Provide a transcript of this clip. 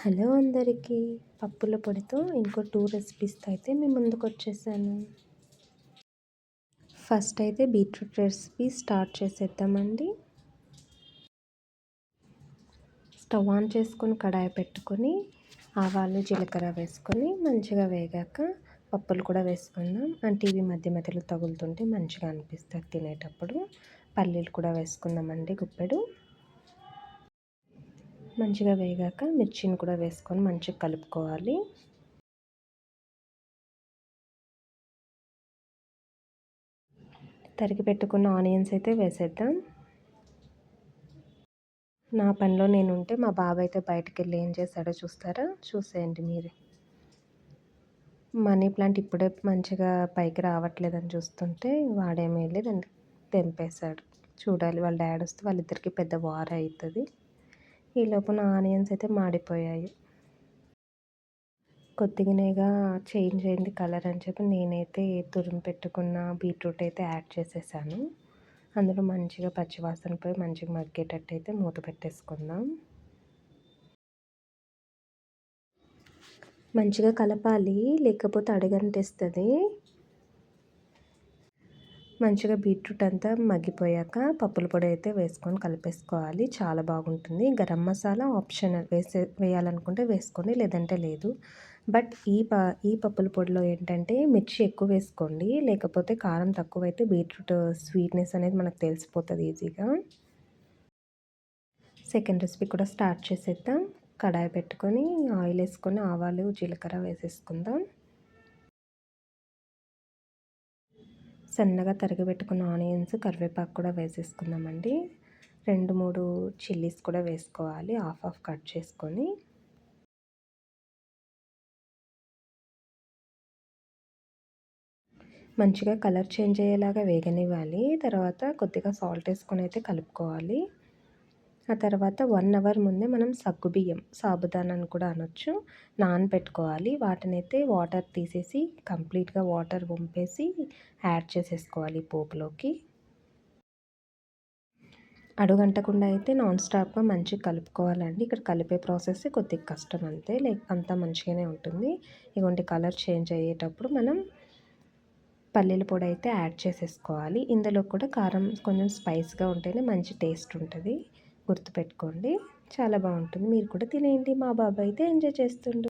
Hello అందరికీ! పప్పుల పొడితో ఇంకో 2 రెసిపీస్‌తో అయితే మీ ముందుకొచ్చేసాను. ఫస్ట్ అయితే బీట్రూట్ రెసిపీ స్టార్ట్ చేసేద్దామండి. స్టవ్ ఆన్ చేసుకొని కడాయి పెట్టుకొని ఆవాలు, జీలకర్ర వేసుకొని మంచిగా వేగాక పప్పులు కూడా వేసుకుందాం. అంటే ఇవి మధ్య మధ్యలో తగులుతుంటే మంచిగా అనిపిస్తుంది తినేటప్పుడు. పల్లీలు కూడా వేసుకుందామండి గుప్పెడు. మంచిగా వేగాక మిర్చిని కూడా వేసుకొని మంచిగా కలుపుకోవాలి. తరిగి పెట్టుకున్న ఆనియన్స్ అయితే వేసేద్దాం. నా పనిలో నేనుంటే మా బాబు అయితే బయటకెళ్ళి ఏం చేశాడో చూస్తారా? చూసేయండి మీరే. మనీ ప్లాంట్ ఇప్పుడే మంచిగా పైకి రావట్లేదని చూస్తుంటే వాడేమో వెళ్ళి దాన్ని తెంపేశాడు. చూడాలి వాళ్ళ డాడీ వస్తే వాళ్ళిద్దరికీ పెద్ద వార్ అవుతుంది. ఈలోపు నా ఆనియన్స్ అయితే మాడిపోయాయి. కొద్దిగానేగా చేంజ్ అయింది కలర్ అని చెప్పి నేనైతే తురిమి పెట్టుకున్న బీట్రూట్ అయితే యాడ్ చేసేసాను. అందులో మంచిగా పచ్చివాసన పోయి మంచిగా మగ్గేటట్టు అయితే మూత పెట్టేసుకుందాం. మంచిగా కలపాలి, లేకపోతే అడుగంటేస్తుంది. మంచిగా బీట్రూట్ అంతా మగ్గిపోయాక పప్పుల పొడి అయితే వేసుకొని కలిపేసుకోవాలి. చాలా బాగుంటుంది. గరం మసాలా ఆప్షనల్, వేయాలనుకుంటే వేసుకోండి, లేదంటే లేదు. బట్ ఈ పప్పుల పొడిలో ఏంటంటే మిర్చి ఎక్కువ వేసుకోండి, లేకపోతే కారం తక్కువైతే బీట్రూట్ స్వీట్నెస్ అనేది మనకు తెలిసిపోతుంది ఈజీగా. సెకండ్ రెసిపీ కూడా స్టార్ట్ చేసేద్దాం. కడాయి పెట్టుకొని ఆయిల్ వేసుకొని ఆవాలు, జీలకర్ర వేసేసుకుందాం. సన్నగా తరిగి పెట్టుకున్న ఆనియన్స్, కరివేపాకు కూడా వేసేసుకుందామండి. 2-3 చిల్లీస్ కూడా వేసుకోవాలి, హాఫ్ కట్ చేసుకొని. మంచిగా కలర్ చేంజ్ అయ్యేలాగా వేగనివ్వాలి. తర్వాత కొద్దిగా సాల్ట్ వేసుకొని అయితే కలుపుకోవాలి. ఆ తర్వాత 1 అవర్ ముందే మనం సగ్గుబియ్యం, సాబుదానాన్ని కూడా అనొచ్చు, నానబెట్టుకోవాలి. వాటినైతే వాటర్ తీసేసి కంప్లీట్గా వాటర్ వంపేసి యాడ్ చేసేసుకోవాలి పోపులోకి. అడుగంటకుండా అయితే నాన్ స్టాప్గా మంచిగా కలుపుకోవాలండి. ఇక్కడ కలిపే ప్రాసెస్ కొద్దిగా కష్టం అంతే, అంతా మంచిగానే ఉంటుంది. ఇగోండి కలర్ చేంజ్ అయ్యేటప్పుడు మనం పల్లీల పొడి అయితే యాడ్ చేసేసుకోవాలి. ఇందులో కూడా కారం కొంచెం స్పైస్గా ఉంటేనే మంచి టేస్ట్ ఉంటుంది, గుర్తుపెట్టుకోండి. చాలా బాగుంటుంది, మీరు కూడా తినేయండి. మా బాబు అయితే ఎంజాయ్ చేస్తుండు.